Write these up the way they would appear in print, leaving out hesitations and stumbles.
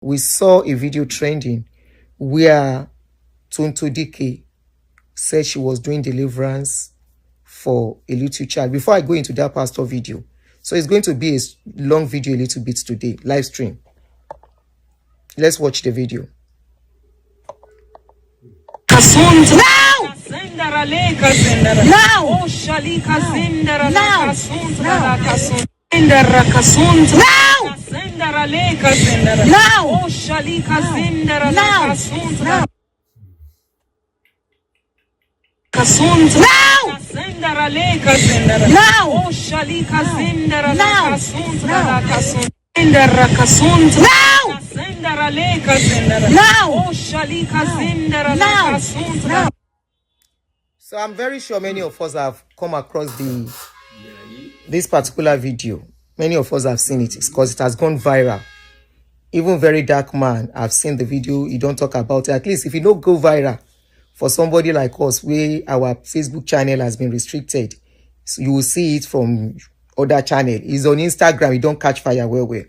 we saw a video trending where Tonto Dikeh said she was doing deliverance for a little child. Before I go into that pastor video, so it's going to be a long video a little bit today, live stream. Let's watch the video. Now! So I'm very sure many of us have come across this particular video. Many of us have seen it because it has gone viral. Even very dark man, I've seen the video. You don't talk about it. At least if you don't go viral for somebody like us, where our Facebook channel has been restricted, so you will see it from other channel. It's on Instagram. You don't catch fire well.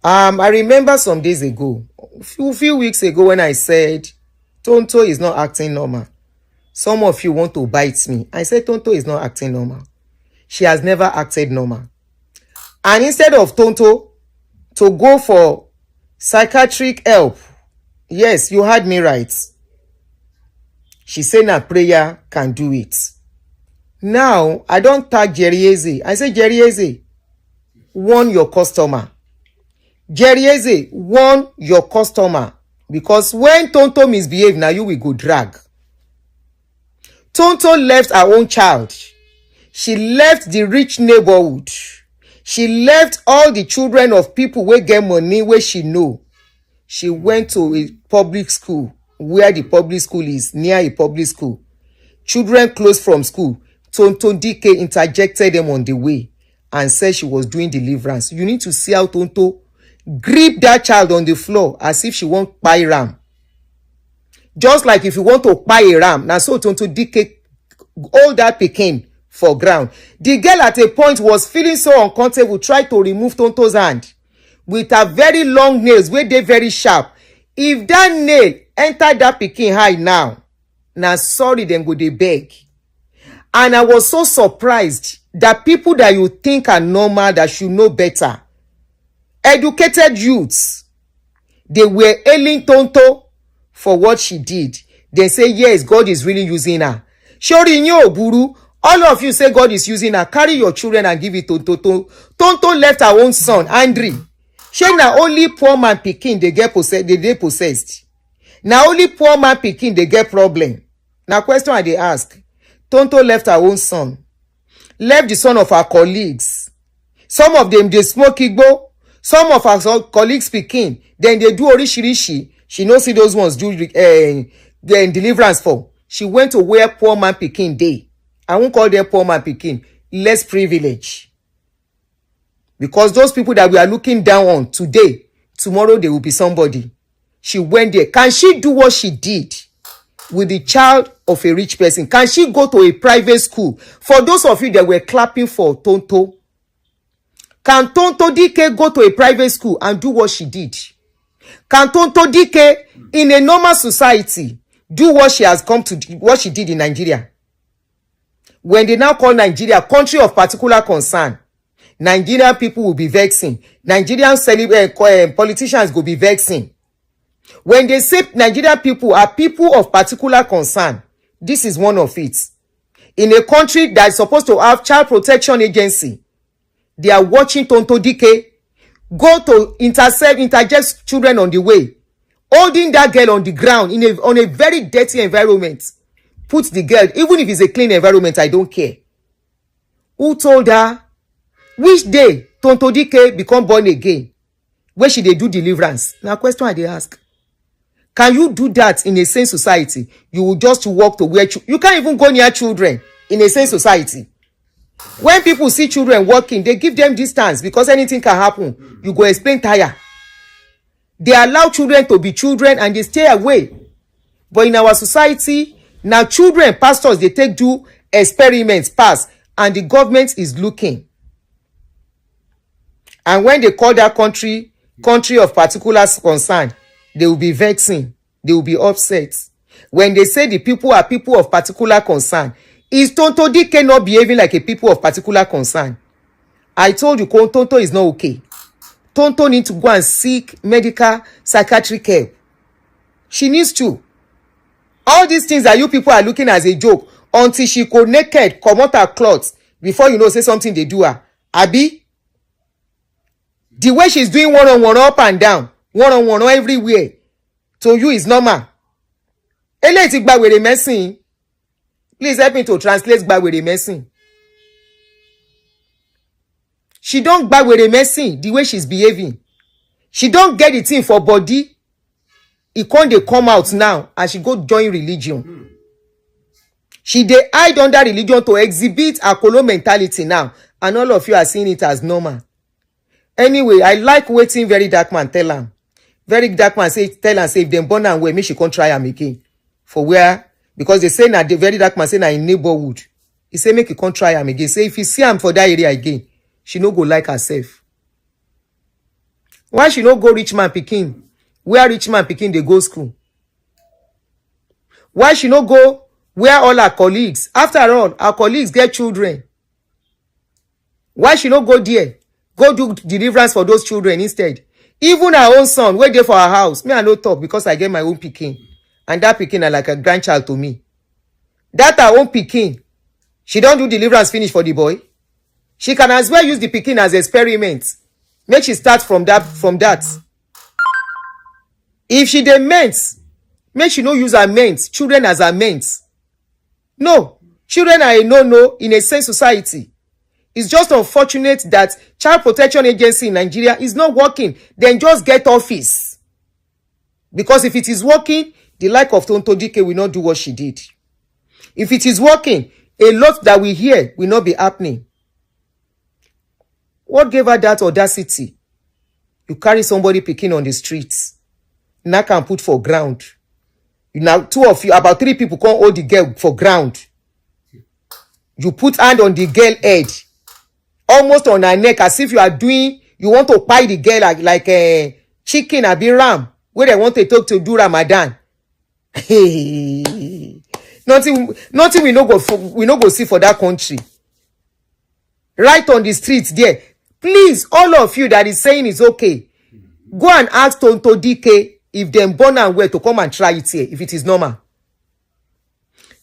I remember some days ago, a few weeks ago, when I said Tonto is not acting normal. Some of you want to bite me. I said Tonto is not acting normal. She has never acted normal. And instead of Tonto to go for psychiatric help, yes, you heard me right. She said that prayer can do it. Now, I don't tag Jerry Eze. I say, Jerry Eze, warn your customer. Jerry Eze, warn your customer. Because when Tonto misbehave, now you will go drag. Tonto left her own child. She left the rich neighborhood. She left all the children of people who get money where she know. She went to a public school where the public school is, near a public school. Children close from school. Tonto Dikeh interjected them on the way and said she was doing deliverance. You need to see how Tonto grip that child on the floor as if she won't buy ram. Just like if you want to buy a ram, now so Tonto Dikeh hold that pikin for ground. The girl at a point was feeling so uncomfortable, tried to remove Tonto's hand with her very long nails, where they very sharp. If that nail entered that pikin high now sorry, then go they beg. And I was so surprised that people that you think are normal, that should know better, educated youths, they were hailing Tonto for what she did. They say, yes, God is really using her. Shorinyo Buru, all of you say God is using her. Carry your children and give it to Tonto. Tonto left her own son, Andre. She na only poor man pikin they get possessed. Now only poor man pikin they get problem. Now question I they ask. Tonto left her own son. Left the son of her colleagues. Some of them they smoke igbo. Some of her colleagues pikin. Then they do orishirishi. She no see those ones do deliverance for. She went to where poor man pikin day. I won't call them poor man pikin. Less privilege. Because those people that we are looking down on today, tomorrow they will be somebody. She went there. Can she do what she did with the child of a rich person? Can she go to a private school? For those of you that were clapping for Tonto, can Tonto Dikeh go to a private school and do what she did? Can Tonto Dikeh in a normal society do what she has come to do, what she did in Nigeria? When they now call Nigeria country of particular concern, Nigerian people will be vexing. Nigerian politicians will be vexing. When they say Nigerian people are people of particular concern, this is one of it. In a country that is supposed to have child protection agency, they are watching Tonto Dikeh go to interject children on the way, holding that girl on the ground on a very dirty environment. Put the girl, even if it's a clean environment, I don't care. Who told her? Which day Tonto Dikeh become born again? Where should they do deliverance? Now question I they ask. Can you do that in a sane society? You will just walk to where you can't even go near children in a sane society. When people see children walking, they give them distance because anything can happen. You go explain tire. They allow children to be children and they stay away. But in our society, now children, pastors, they do experiments pass and the government is looking. And when they call that country country of particular concern, they will be vexing. They will be upset. When they say the people are people of particular concern, is Tonto Dikeh not behaving like a people of particular concern? I told you, Tonto is not okay. Tonto needs to go and seek medical, psychiatric help. She needs to. All these things that you people are looking as a joke, until she go naked, come out her clothes, before you know, say something they do her. Abi? The way she's doing one-on-one up and down, one-on-one everywhere, to you is normal. Ele ti gba wèrè messing. Please help me to translate gba wèrè messing. She don't gba wèrè messing the way she's behaving. She don't get the thing for body. It can't dey come out now and she go join religion. She dey hide under religion to exhibit her colo mentality now, and all of you are seeing it as normal. Anyway, I like wetin very dark man tell am. Very dark man tell am say if dem born am well, make she come try am again. For where? Because they say na the very dark man say na in neighborhood. He say make he come try am again. Say if you see am for that area again, she no go like herself. Why she no go rich man pikin? Where rich man pikin dey go school? Why she no go where all her colleagues? After all, her colleagues get children. Why she no go there? Go do deliverance for those children instead. Even her own son, wey dey for her house. Me, I no talk because I get my own pikin. And that pikin are like a grandchild to me. That her own pikin. She don't do deliverance finish for the boy. She can as well use the pikin as experiment. Make she start from that. If she dey mens, make she no use her mens, children as her mens. No, children are a no-no in a sane society. It's just unfortunate that Child Protection Agency in Nigeria is not working. Then just get office. Because if it is working, the like of Tonto Dikeh will not do what she did. If it is working, a lot that we hear will not be happening. What gave her that audacity? You carry somebody picking on the streets. Now can put for ground. You now, two of you, about 3 people can't hold the girl for ground. You put hand on the girl head. Almost on her neck, as if you are doing, you want to pie the girl like a chicken or be ram, where they want to talk to do Ramadan. Nothing we no go see for that country. Right on the streets there. Please, all of you that is saying it's okay, go and ask Tonto Dikeh if them born and well to come and try it here, if it is normal.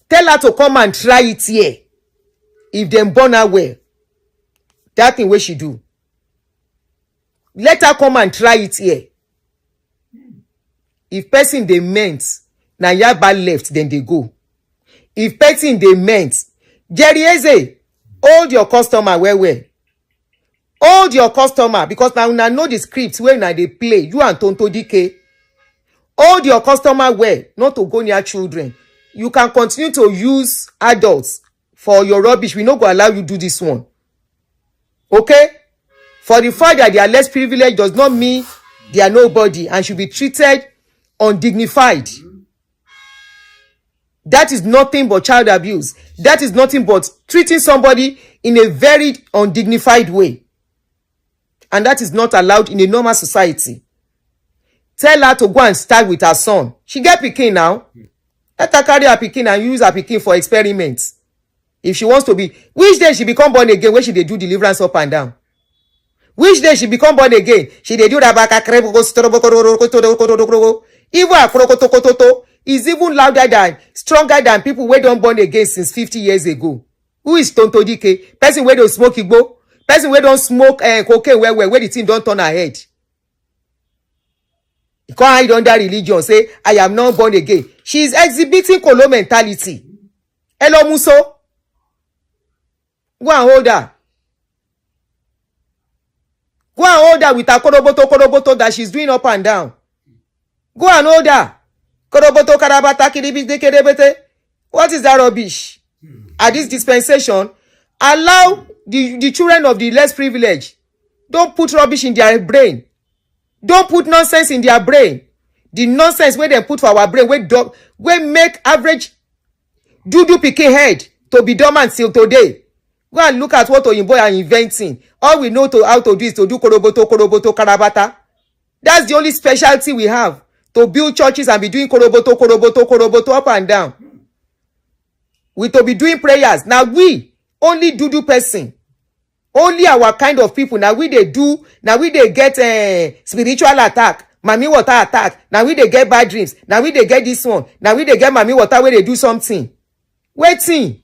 Tell her to come and try it here. If them born her well. That thing where she do. Let her come and try it here. If person they meant, na yaba left, then they go. If person they meant, Jerry Eze, hold your customer well. Hold your customer, because now una know the script where now they play. You and Tonto Dikeh. Hold your customer well, not to go near children. You can continue to use adults for your rubbish. We no go allow you do this one. Okay? For the fact that they are less privileged does not mean they are nobody and should be treated undignified. That is nothing but child abuse. That is nothing but treating somebody in a very undignified way. And that is not allowed in a normal society. Tell her to go and start with her son. She get pikin now. Let her carry her pikin and use her pikin for experiments. If she wants to be, which day she become born again when she dey do deliverance up and down? Which day she become born again? She dey do that back. Even her krokotokototo is even louder than, stronger than people wey don born again since 50 years ago. Who is Tonto Dikeh? Person wey don smoke igbo? Person wey don smoke cocaine where the thing don turn her head. You can't hide under religion, say, I am not born again. She is exhibiting colo mentality. Hello, Muso. Go and hold her. Go and hold her with her koroboto that she's doing up and down. Go and hold her. Koroboto karabata kiribite. What is that rubbish? At this dispensation, allow the children of the less privileged. Don't put rubbish in their brain. Don't put nonsense in their brain. The nonsense where they put for our brain, where make average dudu pikin head to be dormant till today. Go and look at what Oyinbo are inventing. All we know how to do is to do koroboto karabata. That's the only specialty we have, to build churches and be doing koroboto up and down. We to be doing prayers. Now we only do person. Only our kind of people. Now we they do. Now we they get spiritual attack. Mami water attack. Now we they get bad dreams. Now we they get this one. Now we they get mami water where they do something. Waiting.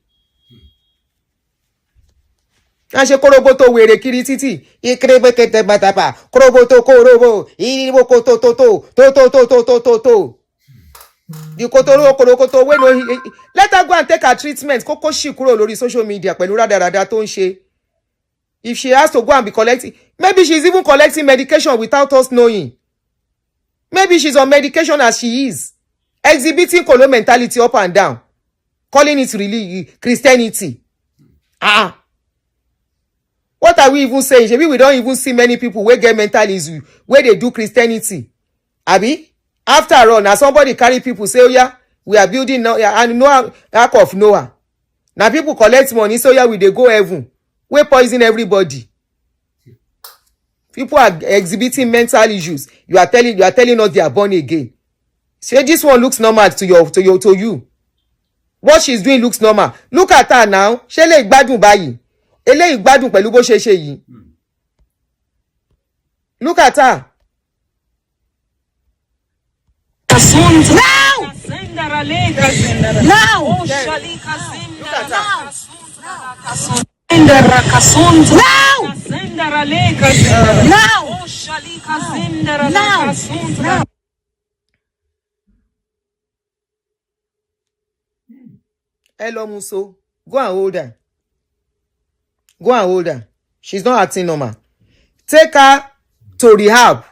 And she koroboto were kiri titi. Ikrebekete batapa. Koroboto korobo. Iribo to. The kotoro korokoto we no. Let her go and take her treatment. Koko shikuro lori social media. Pẹ̀lú radarada tó ń ṣe. If she has to go and be collecting, maybe she's even collecting medication without us knowing. Maybe she's on medication as she is, exhibiting color mentality up and down, calling it really Christianity. What are we even saying? Maybe we don't even see many people where get mental issues where they do Christianity. Abi? After all, now somebody carry people say, oh yeah, we are building now, and Noah, Ark of Noah. Now people collect money, so yeah, we they go heaven. We poison everybody. People are exhibiting mental issues. You are telling us they are born again. Say this one looks normal to you. What she's doing looks normal. Look at her now. She le gbádùn báyìí. Eléyìí gbádùn pẹ̀lú bó ṣe ṣe yìí. Look at her. Now! Now! Now! Hello, Muso. Go and hold her. Go and hold her. She's not acting normal. Take her to rehab.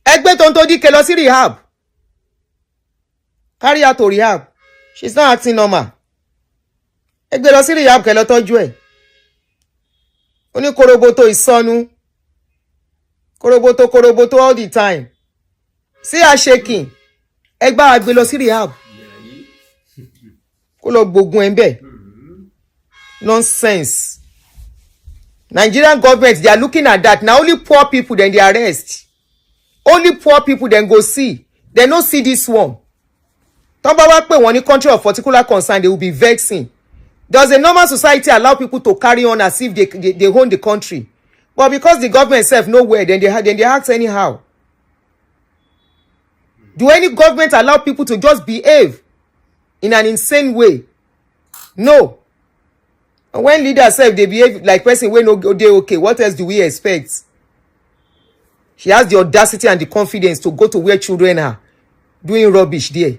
Egbe Tonto Dikeh lọ sí rehab. Carry her to rehab. She's not acting normal. Egbe lọ sí rehab kẹ́ lọ tọ́jú ẹ̀. Oni koroboto ìsọnù. Koroboto all the time. See her shaking. Egba agbe lọ sí rehab. Kó lọ gbógun ẹ̀ ńbẹ̀. Nonsense. Nigerian government, they are looking at that. Now only poor people then they arrest. Only poor people then go see. They don't see this one. Tọ́ba wá pé wọ́n ní country of particular concern, they will be vexing. Does a normal society allow people to carry on as if they own the country? But because the government itself nowhere, then they act anyhow. Do any government allow people to just behave in an insane way? No. And when leaders say they behave like person wey no dey okay, what else do we expect? She has the audacity and the confidence to go to where children are doing rubbish there.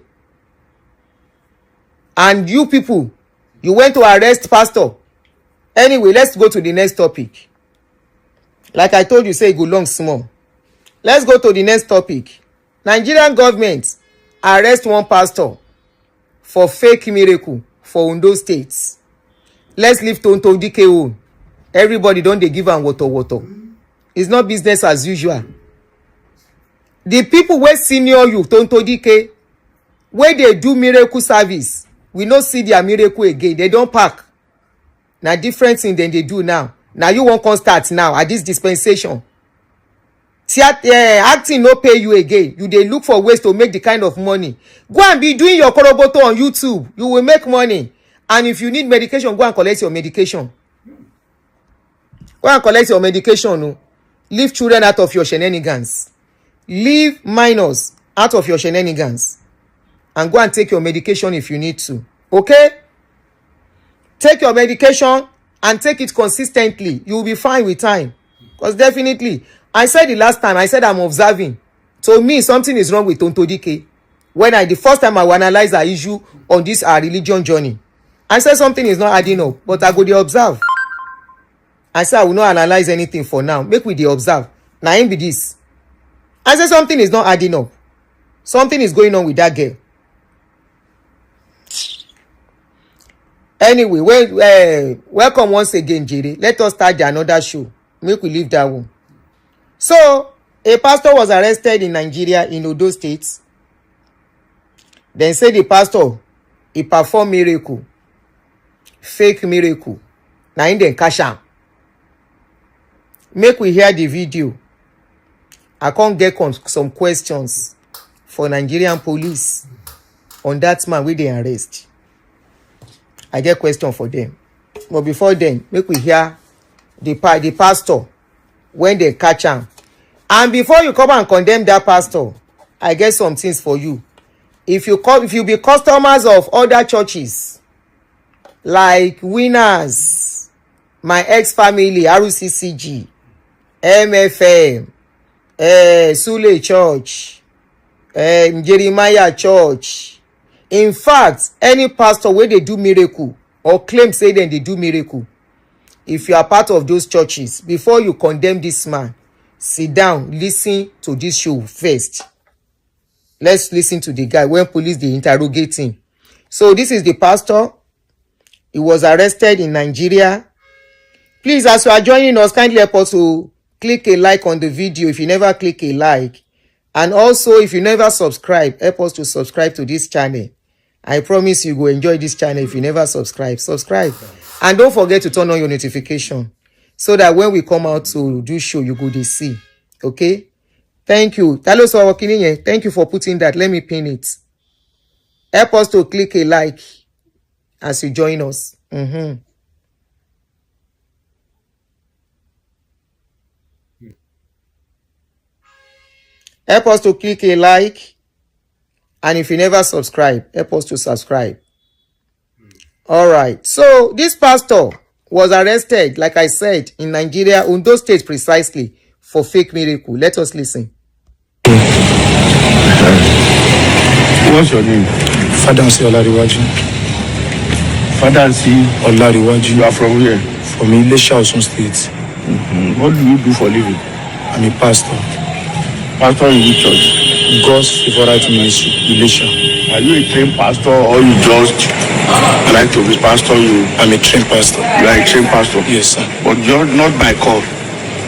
And you people, you went to arrest pastor. Anyway, let's go to the next topic. Like I told you, say it go long small. Let's go to the next topic. Nigerian government arrest one pastor for fake miracle for Ondo State. Let's leave Tonto Dikeh alone. Everybody don't they give am water. It's not business as usual. The people wey senior you, Tonto Dikeh, where they do miracle service, we no see their miracle again. They don't pack. Now different thing than they do now. Now you won't come start now at this dispensation. Acting no pay you again. You they look for ways to make the kind of money. Go and be doing your koroboto on YouTube. You will make money. And if you need medication, go and collect your medication. Go and collect your medication. No. Leave children out of your shenanigans. Leave minors out of your shenanigans. And go and take your medication if you need to. Okay? Take your medication and take it consistently. You will be fine with time. Because definitely, I said the last time, I said I'm observing. To me, something is wrong with Tonto Dikeh. When the first time I will analyze our issue on this our religion journey, I said something is not adding up, but I go dey observe. I said I will not analyze anything for now. Make we dey observe. Now him be this. I said something is not adding up. Something is going on with that girl. Anyway, welcome once again, Jerry. Let us start another show. Make we leave that one. So, a pastor was arrested in Nigeria in Ondo State. Then say the pastor, he performed miracle. Fake miracle. Now in the cash am. Make we hear the video. I can't get some questions for Nigerian police on that man wey they arrest. I get question for them. But before then, make we hear the pastor when they catch him. And before you come and condemn that pastor, I get some things for you. If you be customers of other churches, like Winners, my ex-family, RCCG, MFM, Sule Church, Jeremiah Church. In fact, any pastor where they do miracle or claim say then they do miracle, if you are part of those churches, before you condemn this man, sit down, listen to this show first. Let's listen to the guy when police they interrogate him. So this is the pastor. He was arrested in Nigeria. Please, as you are joining us, kindly help us to click a like on the video if you never click a like. And also, if you never subscribe, help us to subscribe to this channel. I promise you go enjoy this channel if you never subscribe. Subscribe. And don't forget to turn on your notification so that when we come out to do show, you go to see. Okay? Thank you. Thank you for putting that. Let me pin it. Help us to click a like as you join us. Help us to click a like. And if you never subscribe, help us to subscribe. All right. So this pastor was arrested, like I said, in Nigeria, Ondo State precisely, for fake miracle. Let us listen. What's your name? Father Asiri Olariwaju. Father Asiri Olariwaju. You are from where? From Ilesha, Osun State. What do you do for living? I'm a pastor. Pastor in which church? God's Favorite Ministry, Ilesha. Are you a trained pastor or you just like to be pastor? I'm a trained pastor. You are a trained pastor? Yes, sir. But you're not by call.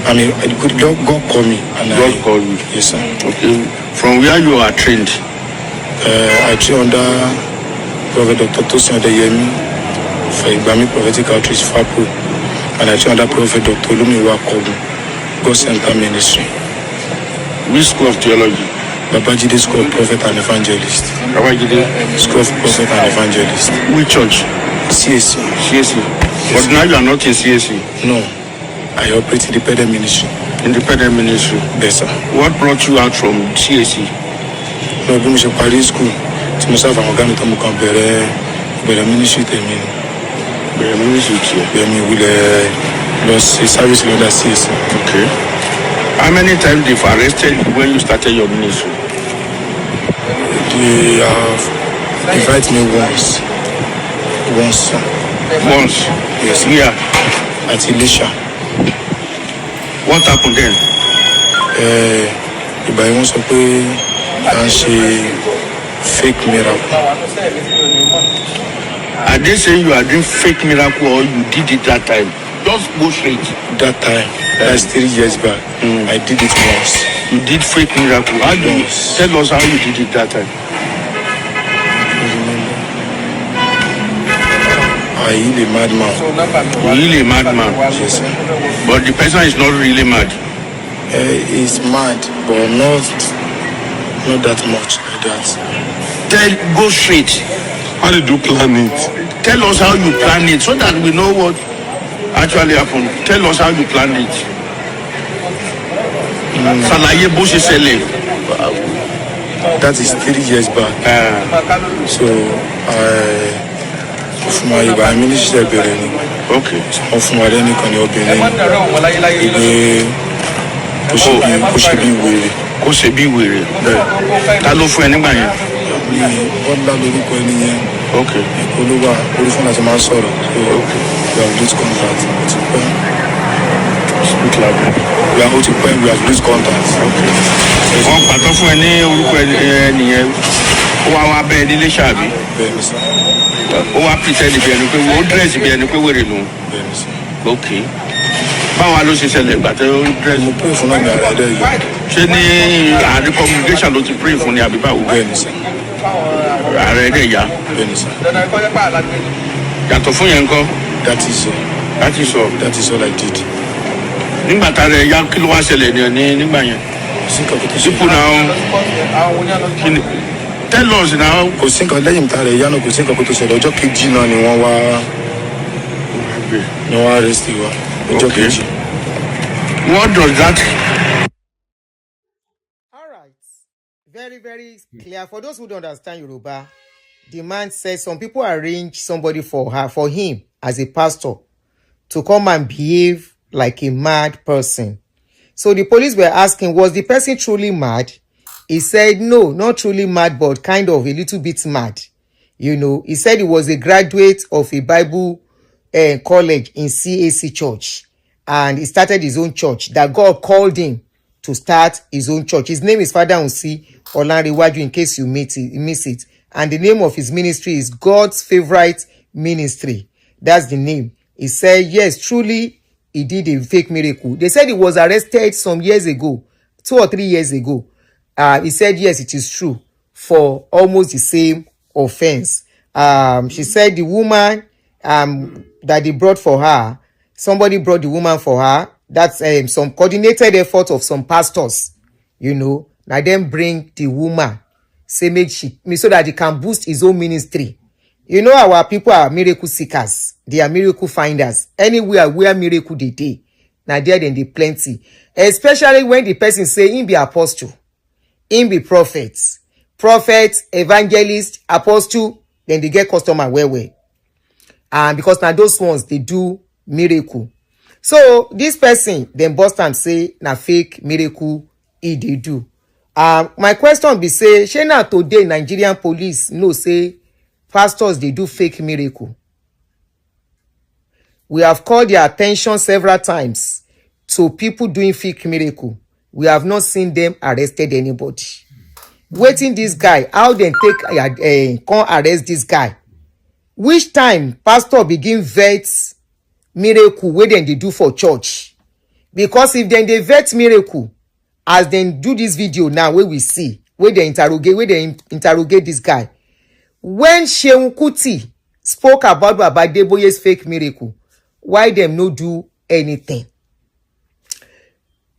God called me. God called you? Yes, sir. Okay. From where you are trained? I train under Prophet Dr. Tosin Adeyemi for Igbami Prophetic Outreach FAPO, and I train under Prophet Dr. Olumiwa Kobu, God Center Ministry. Which school of theology? Babajide School of Prophet and Evangelist. Babajide School of Prophet and Evangelist. Which church? CSC. CSC. Yes. But now you are not in CSC? No. I operate independent ministry. Independent ministry? Yes, sir. What brought you out from CSC? No, bí mo ṣe parí school. Tí mo sáfà àwọn ọ̀gá mi tó mo kàn bẹ̀rẹ̀ ministry tèmi ni. Bẹ̀rẹ̀ ministry tiẹ̀? Bẹ̀rẹ̀ mi wulẹ̀ lọ sí service lọ́dà CSC. Okay. How many times they've arrested you when you started your ministry? They have invited me once. Once, sir. Once? Yes. Where? At Ilesha. What happened then? Ìgbà yẹn wọ́n sọ pé à ń ṣe fake miracle. Are they saying you are doing fake miracle or you did it that time? Just go straight. That time, that's 3 years back. I did it once. You did fake miracle. How do you tell us how you did it that time? I healed a madman. You heal a madman? Yes, sir. But the person is not really mad. He's mad, but not that much like that. Go straight. How did you plan it? Tell us how you plan it so that we know what actually happened. Tell us how you planned it. Ṣàlàyé bó ṣe ṣẹlẹ̀. That is 3 years back. So from my ministry bẹ̀rẹ̀ ni. Okay. So from my then kan ni obìnrin ìgbé kó ṣe bí wèrè. Kó ṣe bí wèrè. Ta ló fún ẹ nígbà yẹn? Bọ́lá lórúkọ ẹni yẹn. Okay. Èkó ló wà orí fún àti máa ń sọ̀rọ̀. We have lose contact. Speak loud. We have lose contact. Wọ́n pàtó fún ẹ ní orúkọ ẹnìyẹn. Ó wá bẹ́ẹ̀ nílé ṣáàbí. Bẹ́ẹ̀ni sir. Ó wá pretend bí ẹni pé ó dress bí ẹni pé wèrè nù. Bẹ́ẹ̀ni sir. Okay. Báwo ló ṣe ṣẹlẹ̀ ìgbà tó dress? Mo pray fún náà ní ara ẹ̀dẹ́ yìí. Ṣé ní àárín congregation ló ti pray fún ni àbí báwo? Bẹ́ẹ̀ni sir. Ààrẹ ẹ̀dẹ́ ìyá. Bẹ́ẹ̀ni sir. Yàtọ̀ fún yẹn ńkọ́? That is all I did. Nígbà tá a rẹ̀ yá kí ló wá ṣẹlẹ̀ ní nígbà yẹn? People now, tell us now. Kò sí nǹkan lẹ́yìn tá a rẹ̀ yánu kò sí nǹkan kó tó ṣẹlẹ̀ ọjọ́ kejì náà ni wọ́n wá arrest wa ọjọ́ kejì. What does that? All right. Very, very clear. For those who don't understand Yoruba, the man says some people arrange somebody for him as a pastor to come and behave like a mad person. So the police were asking, was the person truly mad? He said, no, not truly mad, but kind of a little bit mad. You know, he said he was a graduate of a Bible college in CAC church. And he started his own church. That God called him to start his own church. His name is Father Unsi Olanrewaju, in case you miss it. And the name of his ministry is God's Favorite Ministry. That's the name. He said, yes, truly, he did a fake miracle. They said he was arrested some years ago, 2 or 3 years ago. He said, yes, it is true, for almost the same offense. She said the woman that they brought for her, somebody brought the woman for her. That's some coordinated effort of some pastors, you know. Now then bring the woman, say so that he can boost his own ministry. You know, our people are miracle seekers. They are miracle finders. Anywhere where miracle they dey, now there then they plenty. Especially when the person say him be apostle, him be prophet, evangelist, apostle, then they get customer well. And because now those ones they do miracle. So this person then bust and say na fake miracle they do. My question be say, shey na today Nigerian police know say pastors they do fake miracle. We have called their attention several times to people doing fake miracle. We have not seen them arrested anybody. Waiting this guy, how they come arrest this guy? Which time pastor begin vet miracle wey dem dey do for church? Because if dem dey vet miracle, as dem do this video now wey we see, wey dem interrogate this guy, when Seun Kuti spoke about Baba Adeboye's fake miracle, why dem no do anything?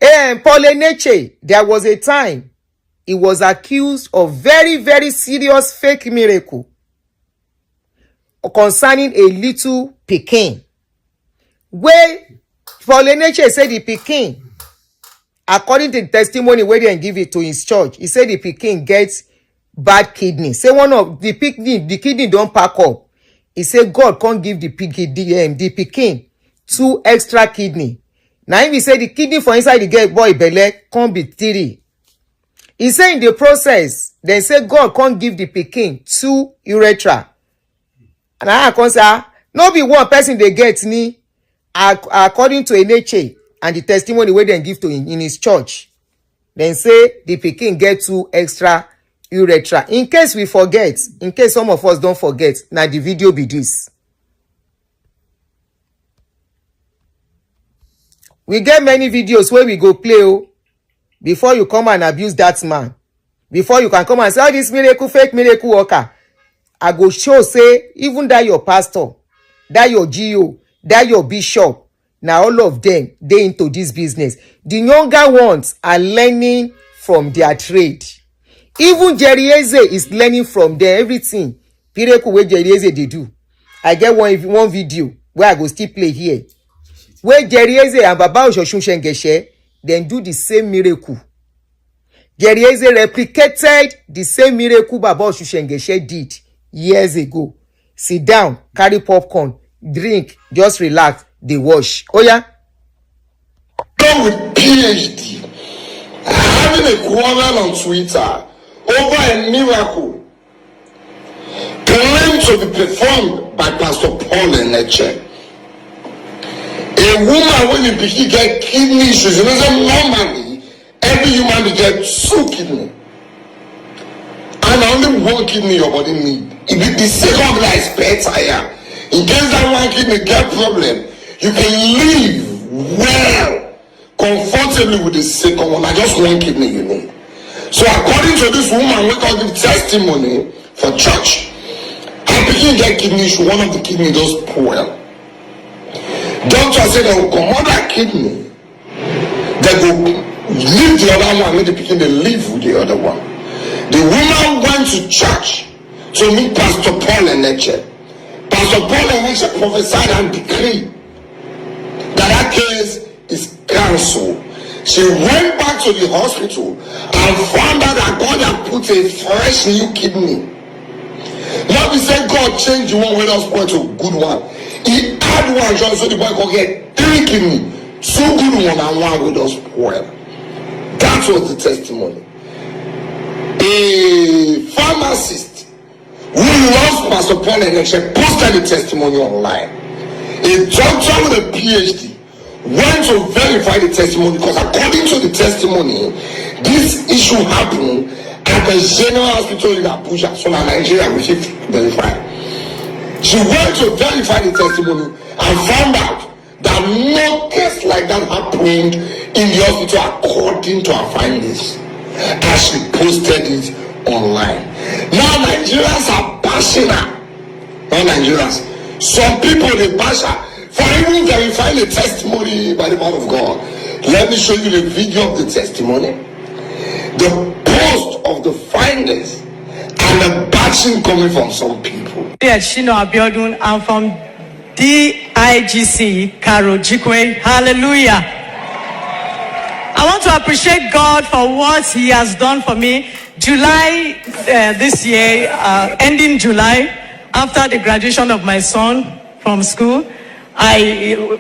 Paul Eneche, there was a time he was accused of very, very serious fake miracle concerning a little pikin. Where Paul Eneche said the pikin, according to the testimony where they give it to his church, he said the pikin gets bad kidney. Say one of the kidney don't pack up. He said God can't give the pikin 2 extra kidney. Now if he said the kidney for inside the girl boy belle can't be 3. He said in the process, they say God can't give the pikin 2 urethra. And I can say, no be one person they get ni, according to Eneche and the testimony where they give to in his church. Then say the pikin get 2 extra urethra. In case we forget, in case some of us don't forget, now the video be this. We get many videos where we go play before you come and abuse that man. Before you can come and say, oh, this miracle, fake miracle worker. I go show say, even that your pastor, that your GO, that your bishop, now all of them, they into this business. The younger ones are learning from their trade. Even Jerry Eze is learning from them everything. Miracle where Jerry Eze they do. I get one video where I go still play here. Where Jerry Eze and Baba Oshoshun Shengeshe then do the same miracle. Jerry Eze replicated the same miracle Baba Oshoshun Shengeshe did years ago. Sit down, carry popcorn, drink, just relax, they wash. Oh yeah? With PhD, having a quarrel on Twitter over a miracle claimed to be performed by Pastor Paul Eneche. A woman when you begin get kidney issues, you know, normally every human will get 2 kidney. And only 1 kidney your body need. If the second one is spare tire, in case that 1 kidney get problem, you can live well, comfortably with the second one. I just 1 kidney you need. So according to this woman, we can give testimony for church. I begin get kidney issue, one of the kidney just poor. Doctor said they will come on that kidney. They go leave the other one, make the pikin dey live with the other one. The woman went to church to meet Pastor Paul Eneche. Pastor Paul Eneche prophesied and decreed that case is cancelled. She went back to the hospital and found out that God had put a fresh new kidney. Not be saying God changed the one with us point to a good one. He had one just so the boy could get 3 kidney, 2 good one and 1 with us well. That was the testimony. A pharmacist who loves Pastor Paul Eneche posted the testimony online. A doctor with a PhD went to verify the testimony because according to the testimony, this issue happened at the General Hospital in Abuja, so now Nigeria we should verify. She went to verify the testimony and found out that no case like that happened in the hospital according to her findings, as she posted it online. Now Nigerians are bashing her. Not Nigerians. Some people they bash her for even verifying the testimony by the word of God. Let me show you the video of the testimony, the post of the findings, and the bashing coming from some people. Yes, Shino Abiodun. I'm from DIGC, Karo Jikwe. Hallelujah. I want to appreciate God for what He has done for me. July this year, ending July, after the graduation of my son from school,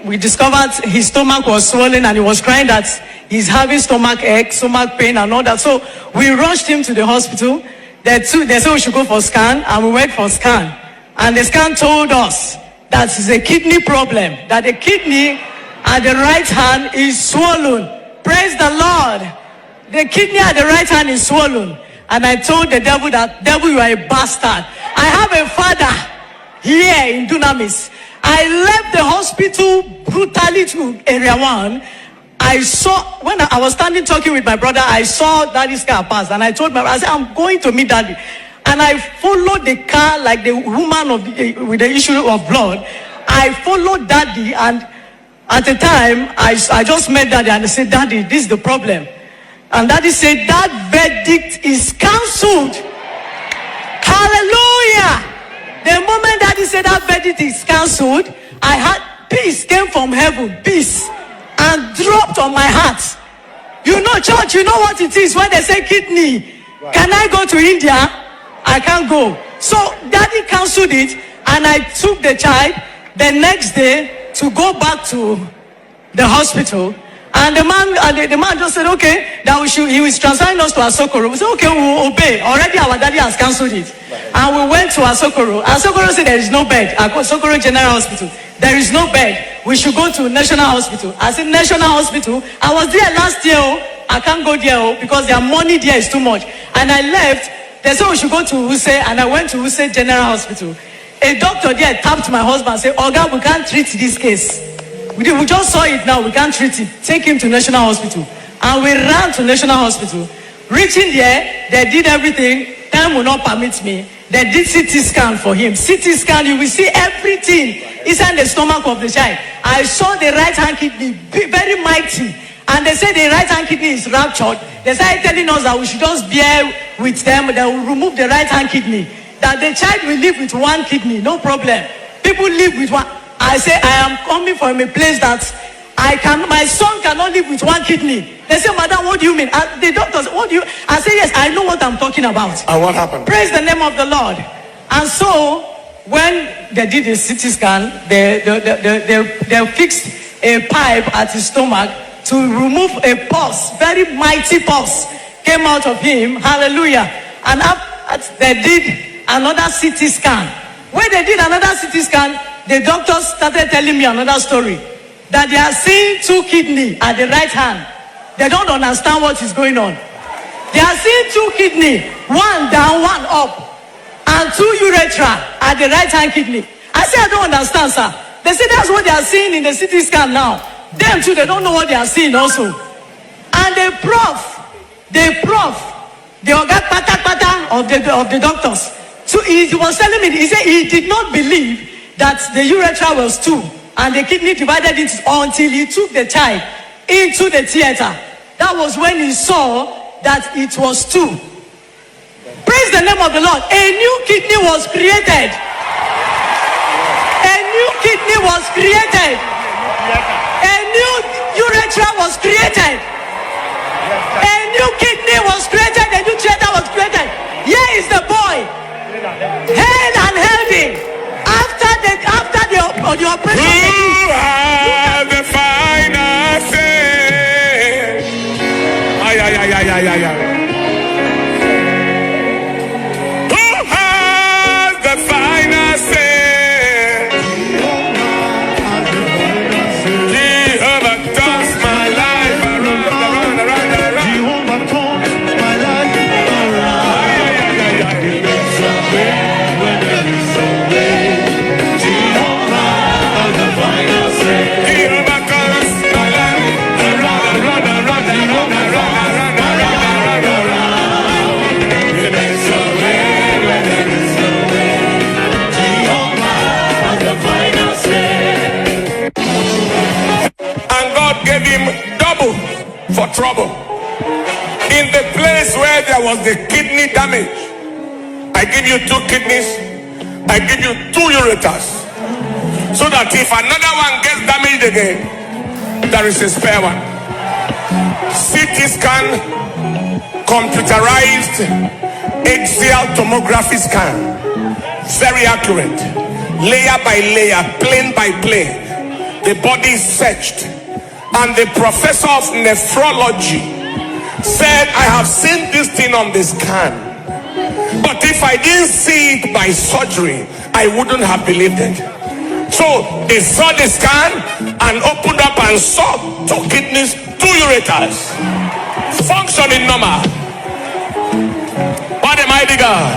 we discovered his stomach was swollen and he was crying that he's having stomach ache, stomach pain and all that. So we rushed him to the hospital. They said we should go for scan, and we went for scan. And the scan told us that it's a kidney problem, that the kidney at the right hand is swollen. Praise the Lord. The kidney at the right hand is swollen. And I told the devil that, devil, you are a bastard. I have a father here in Dunamis. I left the hospital brutally to area 1. I saw, when I was standing talking with my brother, I saw daddy's car pass. And I told my brother, I said, I'm going to meet daddy. And I followed the car like the woman with the issue of blood. I followed daddy, and at the time, I just met daddy and I said, Daddy, this is the problem. And daddy said, that verdict is cancelled. Hallelujah. The moment daddy said that verdict is cancelled, I had peace came from heaven, peace, and dropped on my heart. You know, church, you know what it is when they say kidney. Can I go to India? I can't go. So daddy cancelled it, and I took the child the next day to go back to the hospital, and the man just said, okay, that he was transferring us to Asokoro. We said, okay, we will obey. Already our daddy has cancelled it. And we went to Asokoro. Asokoro said there is no bed. Asokoro General Hospital, there is no bed. We should go to National Hospital. I said, National Hospital? I was there last year. I can't go there because their money there is too much. And I left. They said we should go to Use, and I went to Use General Hospital. A doctor there tapped my husband and said, Oga, we can't treat this case. We just saw it now, we can't treat it. Take him to National Hospital. And we ran to National Hospital. Reaching there, they did everything. Time will not permit me. They did CT scan for him. CT scan, you will see everything inside the stomach of the child. I saw the right hand kidney, very mighty. And they said the right hand kidney is ruptured. They started telling us that we should just bear with them. They will remove the right hand kidney. That the child will live with 1 kidney, no problem. People live with 1. I say, I am coming from a place that my son cannot live with 1 kidney. They say, Madam, what do you mean? The doctors, what do you? I say, yes, I know what I'm talking about. And what happened? Praise the name of the Lord. And so, when they did the CT scan, they fixed a pipe at his stomach to remove a pus, very mighty pus, came out of him. Hallelujah. And after they did another CT scan. When they did another CT scan, the doctors started telling me another story. That they are seeing 2 kidney at the right hand. They don't understand what is going on. They are seeing 2 kidney, 1 down, 1 up. And 2 urethra at the right hand kidney. I say, I don't understand, sir. They say that's what they are seeing in the CT scan now. Them too, they don't know what they are seeing also. And the prof, the oga pata of the doctors. So he was telling me, he said he did not believe that the urethra was 2 and the kidney divided into until he took the child into the theater. That was when he saw that it was two. Praise the name of the Lord. A new kidney was created. A new kidney was created. A new urethra was created. A new kidney was created. A new theater was created. Here is the boy, held and healthy. After the operation. Who has the final say? Ay, ay, ay, ay, ay, ay, ay. Who has the final say? Jehovah turns my life around, around, around, around. Jehovah turns my life around. Ay, ay, ay, ay, ay. Makes a way when there is a way. Jehovah has the final say. Jehovah turns my life around, around, around, around, around, around, around, around. He makes a way when there is a way. Jehovah has the final say. And God gave him double for trouble. In the place where there was the kidney damage, I give you 2 kidneys, I give you 2 ureters, so that if another one gets damaged again, there is a spare one. CT scan, computerized axial tomography scan, very accurate, layer by layer, plane by plane. The body is searched, and the professor of nephrology said, I have seen this thing on the scan, but if I didn't see it by surgery, I wouldn't have believed it. So he saw the scan and opened up and saw 2 kidneys, 2 ureters, functioning normal. What a mighty God.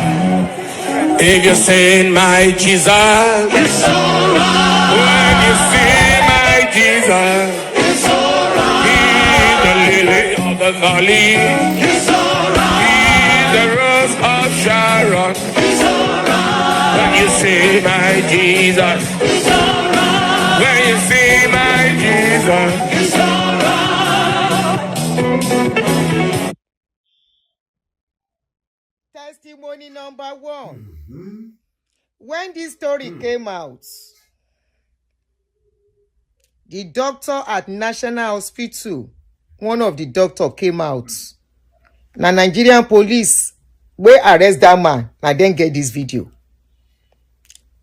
If you say my Jesus, It's alright. when you say my Jesus, It's alright. he's the lily of the valley, It's alright. he's the rose of Sharon. It's alright. When you say my Jesus, It's alright. when you say my Jesus, It's alright. Testimony number 1. When this story came out, the doctor at National Hospital, one of the doctor came out. Na Nigerian police wey arrest that man, na then get this video.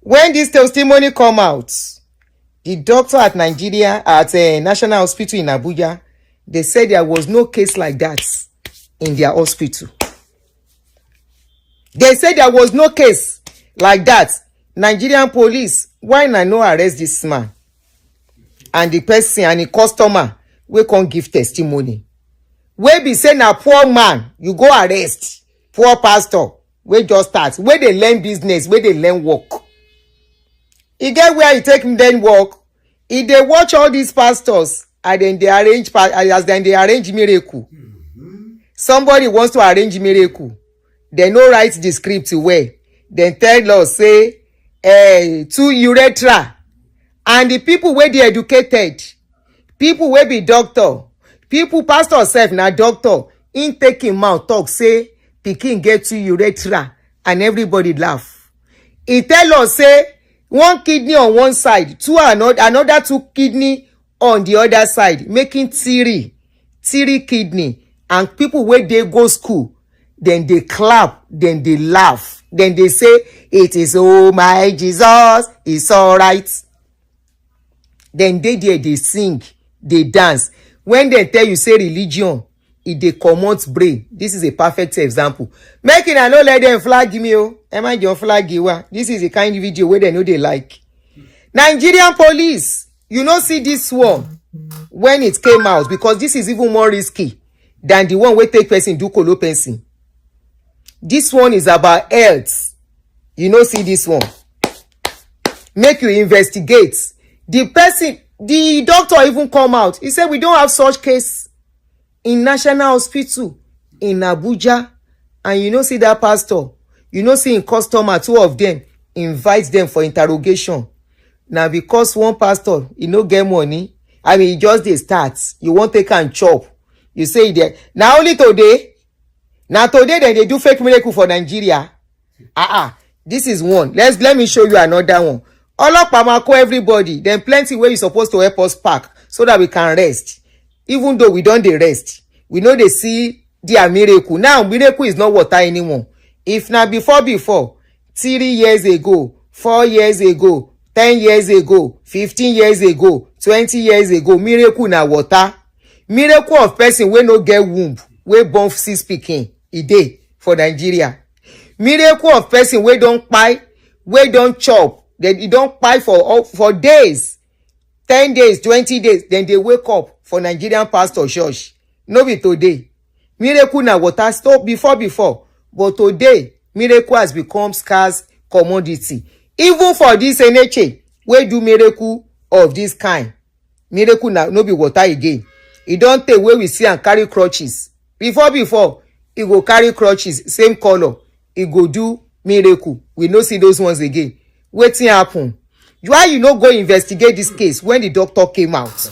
When this testimony come out, the doctor at National Hospital in Abuja, they said there was no case like that in their hospital. They said there was no case like that. Nigerian police, why na no arrest this man? And the person and the customer we can't give testimony. We be say na poor man, you go arrest. Poor pastor, we just start. Where they learn business, where they learn work. E get where he take him then work. If they watch all these pastors and then they arrange miracle. Somebody wants to arrange miracle. They no write the script well. Then tell us say 2 urethra. And the people where they educated, people where be doctor, people pastor self na doctor, in taking mouth talk say pikin get 2 urethra and everybody laugh. He tell us say 1 kidney on one side, another 2 kidney on the other side, making 3 kidney. And people where they go school, then they clap, then they laugh, then they say, it is oh my Jesus, it's all right. Then they sing, they dance. When they tell you say religion, it they comot brain. This is a perfect example. Making I no let them flag me. Oh, am I your flag you? This is the kind of video where they know they like. Nigerian police, you know see this one when it came out, because this is even more risky than the one where take person do colopensin. This one is about health. You know see this one. Make you investigate. The doctor even come out. He said we don't have such case in National Hospital in Abuja. And you know see that pastor, you know see in customer, 2 of them invite them for interrogation. Now because one pastor he no get money, I mean he just dey start, you won't take and chop, You say it there. Now only today. Now today then they do fake miracle for Nigeria. This is one. Let me show you another one. Olopa ma call everybody. Then plenty where you supposed to help us pack so that we can rest. Even though we don't dey rest, we know they see their miracle. Now miracle is not water anymore. If now before 3 years ago, 4 years ago, 10 years ago, 15 years ago, 20 years ago, miracle na water. Miracle of person wey no get womb, wey born 6 pikin a day for Nigeria. Miracle of person wey don kpai, wey don chop, then e don kpai for days, 10 days, 20 days, then they wake up for Nigerian pastor church. No be today. Miracle na water stop before, but today miracle has become scarce commodity. Even for this NHA, wey do miracle of this kind, miracle na no be water again. E don take wey we see and carry crutches. Before, e go carry crutches, same color. E go do miracle. We no see those ones again. Wetin happen? Why you no go investigate this case when the doctor came out?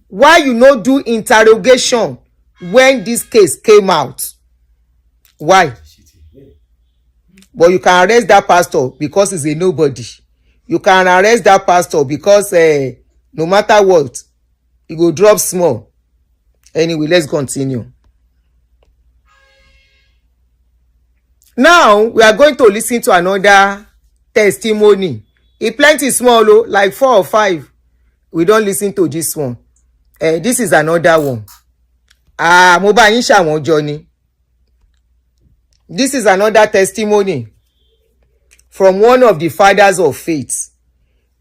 Why you no do interrogation when this case came out? Why? But you can arrest that pastor because he's a nobody. You can arrest that pastor because no matter what, he go drop small. Anyway, let's continue. Now, we are going to listen to another testimony. It plenty small, like 4 or 5. We don't listen to this one. This is another one. Mo bá yín ṣàwọn jọ. This is another testimony from one of the fathers of faith.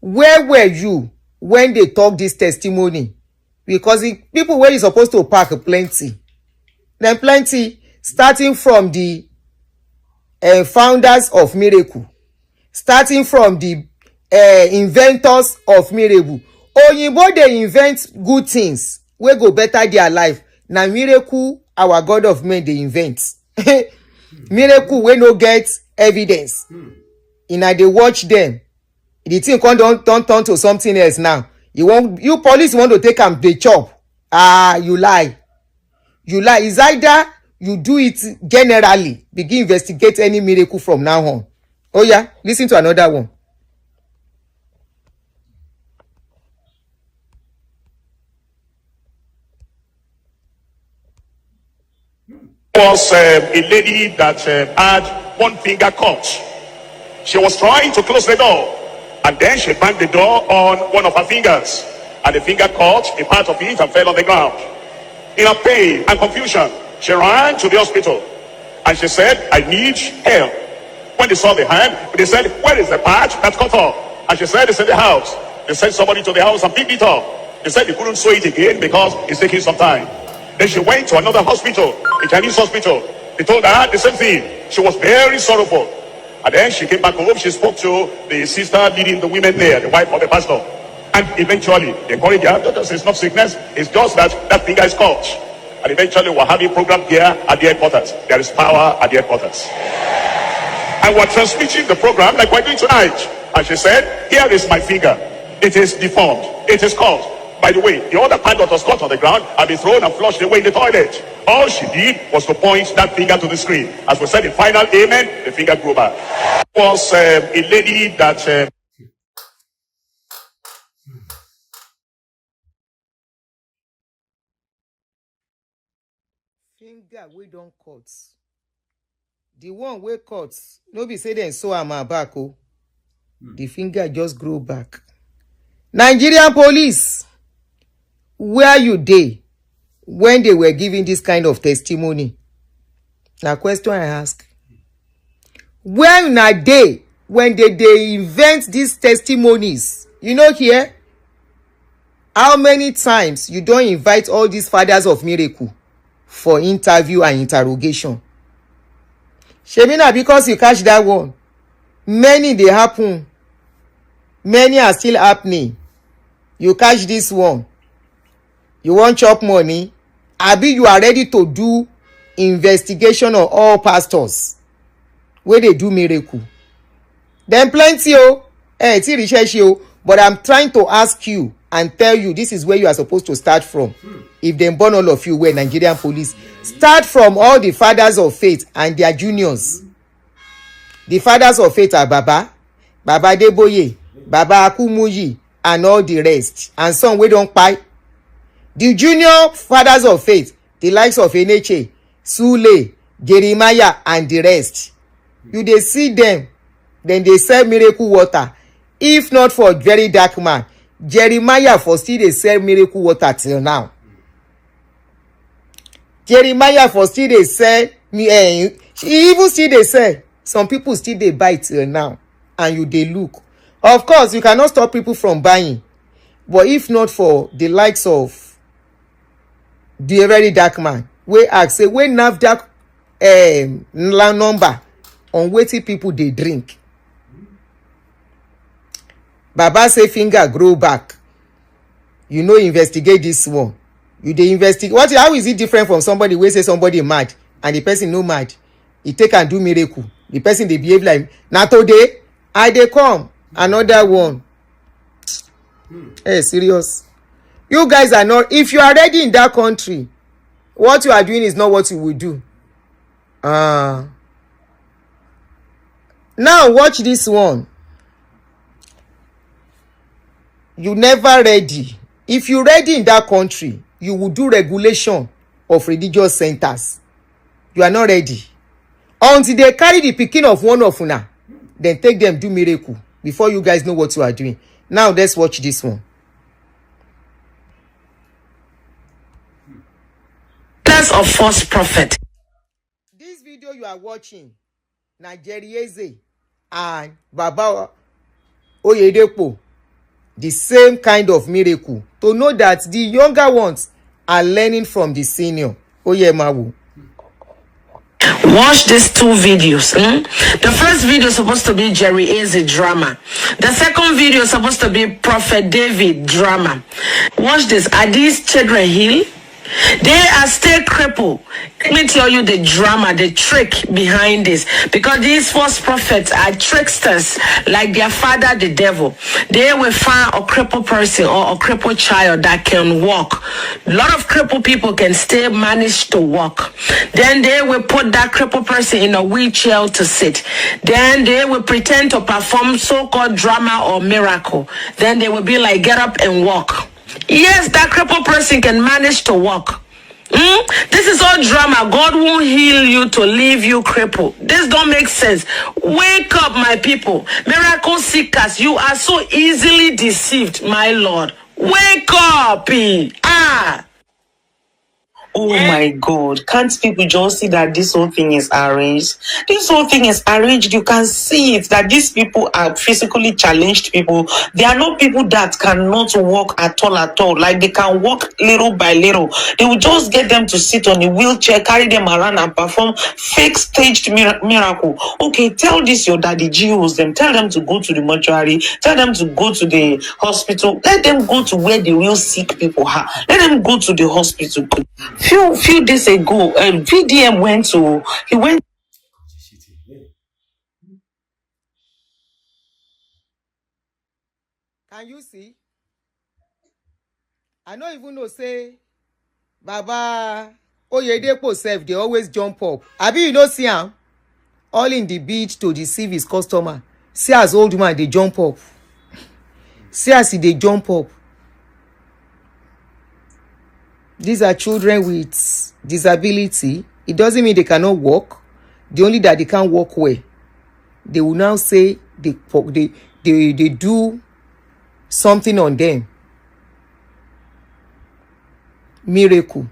Where were you when they talk this testimony? Because people were supposed to pack plenty. Then plenty, starting from the founders of miracle, starting from the inventors of miracle. Oyinbo they invent good things wey go better their life. Na miracle our God of men they invent. Miracle wey no get evidence. Una dey watch them. The thing don't turn to something else now. You police want to take am dey chop. You lie. It's either you do it generally, begin investigate any miracle from now on. Oh yeah, listen to another one. Was a lady that had one finger cut. She was trying to close the door, and then she banged the door on one of her fingers, and the finger caught a part of it and fell on the ground. In her pain and confusion, she ran to the hospital, and she said, I need help. When they saw the hand, they said, where is the part that's cut off? And she said, it's in the house. They sent somebody to the house and picked it up. They said they couldn't sew it again because it's taking some time. Then she went to another hospital, a Chinese hospital. They told her the same thing. She was very sorrowful. And then she came back home. She spoke to the sister leading the women there, the wife of the pastor. And eventually, they encouraged her. Doctor says it's not sickness. It's just that finger is caught. And eventually, we're having a program here at the headquarters. There is power at the headquarters. And we're transmitting the program like we're doing tonight. And she said, here is my finger. It is deformed. It is cut. By the way, the other part that was cut on the ground had been thrown and flushed away in the toilet. All she did was to point that finger to the screen. As we said in final amen, the finger grew back. It was a lady that... Finger we don't cut. The one we cut, no be say then so am back. The finger just grew back. Nigerian police, where you dey when they were giving this kind of testimony? Now question I ask. Where na dey when they invent these testimonies? You know here, how many times you don't invite all these fathers of miracle for interview and interrogation? Shemina, because you catch that one, many they happen. Many are still happening. You catch this one. You want chop money? Abi you are ready to do investigation on all pastors where they do miracle? Then plenty ti research but I'm trying to ask you, and tell you this is where you are supposed to start from. If they burn all of you, where Nigerian police start from, all the fathers of faith and their juniors. The fathers of faith are Baba Deboye, Baba Akumuyi, and all the rest, and some we don't buy. The junior fathers of faith, the likes of Eneche, Sule, Jeremiah, and the rest. You they see them, then they sell miracle water. If not for very dark man, Jeremiah for still they sell miracle water till now. Jeremiah for still they sell me. Even still they sell. Some people still they buy till now, and you they look. Of course, you cannot stop people from buying, but if not for the likes of the very dark man, we ask say we have that number on wetin people they drink. Baba say finger grow back. You know, investigate this one. You dey investigate. What? How is it different from somebody wey say somebody mad and the person no mad? He take and do miracle. The person they behave like na today I dey come another one. Hey, serious. You guys are not. If you are ready in that country, what you are doing is not what you will do. Now watch this one. You never ready. If you ready in that country, you will do regulation of religious centers. You are not ready until they carry the pikin of one of una, then take them do miracle before you guys know what you are doing. Now let's watch this one. Of false prophet. This video you are watching, Nigerieze and Baba Oyedepo, the same kind of miracle, to know that the younger ones are learning from the senior. Oyemawu. Watch these two videos. The first video is supposed to be Jerry Eze drama. The second video is supposed to be Prophet David drama. Watch this. Are these children healed? They are still crippled. Let me tell you the drama, the trick behind this. Because these false prophets are tricksters, like their father, the devil. They will find a crippled person or a crippled child that can walk. A lot of crippled people can still manage to walk. Then they will put that crippled person in a wheelchair to sit. Then they will pretend to perform so-called drama or miracle. Then they will be like, get up and walk. Yes, that crippled person can manage to walk. This is all drama. God won't heal you to leave you crippled. This don't make sense. Wake up, my people. Miracle seekers, you are so easily deceived, my Lord. Wake up. Oh my God, can't people just see that this whole thing is arranged? This whole thing is arranged. You can see it, that these people are physically challenged people. They are not people that cannot walk at all. Like they can walk little by little. They will just get them to sit on a wheelchair, carry them around and perform fake staged miracle. Okay, tell this your daddy, GOs them. Tell them to go to the mortuary. Tell them to go to the hospital. Let them go to where the real sick people are. Let them go to the hospital. Few days ago, VDM went. Can you see? I don't even know, say, Baba Oyedepo self, they always jump up. Abi, you know, see him? All in the bid to deceive his customer. See as old man, they jump up. See as they jump up. These are children with disability. It doesn't mean they cannot walk. The only that they can't walk well. They will now say they do something on them. Miracle.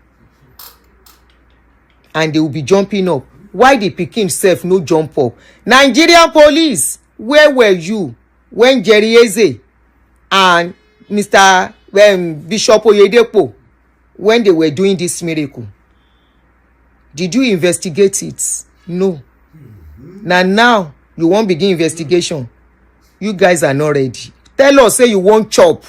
And they will be jumping up. Why the pikin self no jump up? Nigerian police, where were you when Jerry Eze and Mr. Bishop Oyedepo, when they were doing this miracle? Did you investigate it? No. Now you won't begin investigation. You guys are not ready. Tell us, say you won't chop.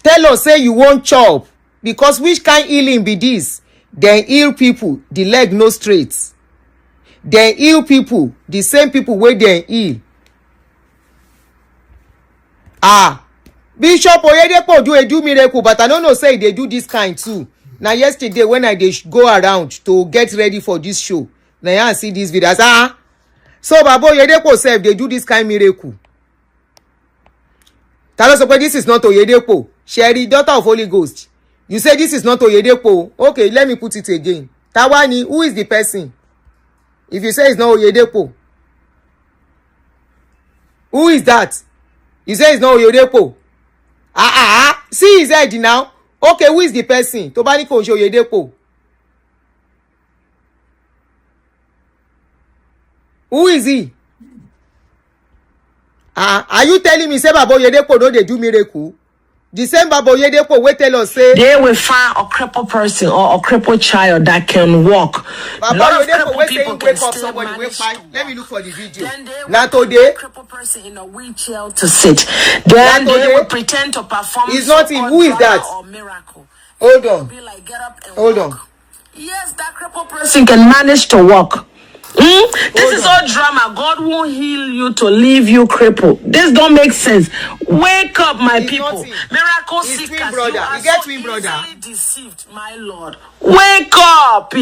Tell us, say you won't chop. Because which kind healing be this? They heal people, the leg no straight. They heal people, the same people where they heal. Bishop Oyedepo do miracle, but I don't know say they do this kind too. Now yesterday when I go around to get ready for this show, now I see these videos. So Baba Oyedepo say they do this kind miracle. Tell us about this is not Oyedepo. Sherry, daughter of Holy Ghost. You say this is not Oyedepo. Okay, let me put it again. Tawani, who is the person? If you say it's not Oyedepo, who is that? You say it's not Oyedepo. See his head now. Okay, who is the person? Tobani ko Oyedepo. Who is he? Are you telling me say Baba Oyedepo no dey do miracle? The same Baba Oyedepo wey tell us say they will find a crippled person or a crippled child that can walk. Baba Oyedepo wey say wake up somebody wey fight. Let me look for the video. Now today, crippled person in a wheelchair to sit. Then they will pretend to perform. It's not him. Who is that? Or miracle. Hold on. Be like, get up and Hold walk. on. Yes, that crippled person can manage to walk. This is all drama. God won't heal you to leave you crippled. This don't make sense. Wake up, my people. Miracle His seekers. twin brother. You are He get so twin brother. easily deceived, my Lord. Wake up.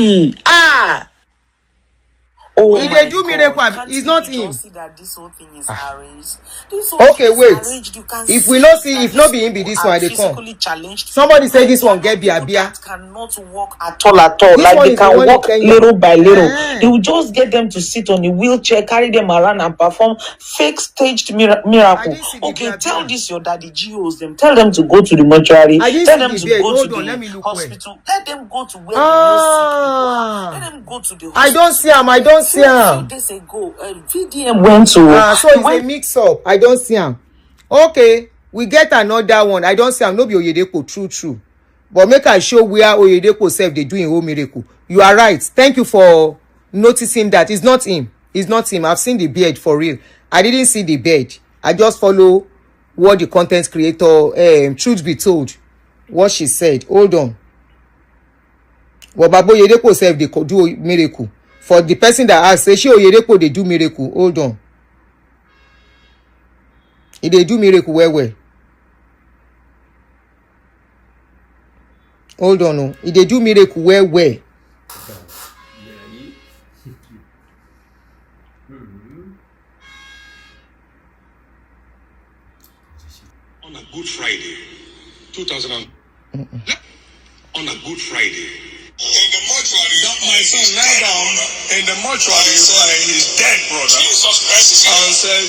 Oh, If they do miracle, it's not him. See that this whole thing is arranged. This whole Okay, thing is wait. arranged. You can If see we not see, that if not these be him, be this people one, are they come. physically challenged. Somebody say this There one are get people bia. that cannot walk at all. This Like one they is the can one in walk Kenya. little by little. Eh. They will just get them to sit on a wheelchair, carry them around and perform fake staged I miracle. didn't see the Okay, bia tell bia. this your daddy GOs them. Tell them to go to the mortuary. I didn't Tell see them the to bed. go Hold to on, let the me look well. hospital. Let them go to where the most sick people are. Let them go to the hospital. I don't see him. I don't see Few him. days ago, VDM went to. So it's a mix up. I don't see him. Okay, we get another one. I don't see him. No be Oyedepo, true. But make I show where Oyedepo self they do in whole miracle. You are right. Thank you for noticing that. It's not him. It's not him. I've seen the beard for real. I didn't see the beard. I just follow what the content creator, truth be told, what she said. Hold on. Well, Baba Oyedepo self they could do miracle. For the person that asked, say she Oyedepo they do miracle. Hold on. If they do miracle well. Hold on, no. If they do miracle well. On a Good Friday, 2000. On a Good Friday. In the mortuary, My son knelt down in the mortuary by his dead brother Jesus Christ is here. and said,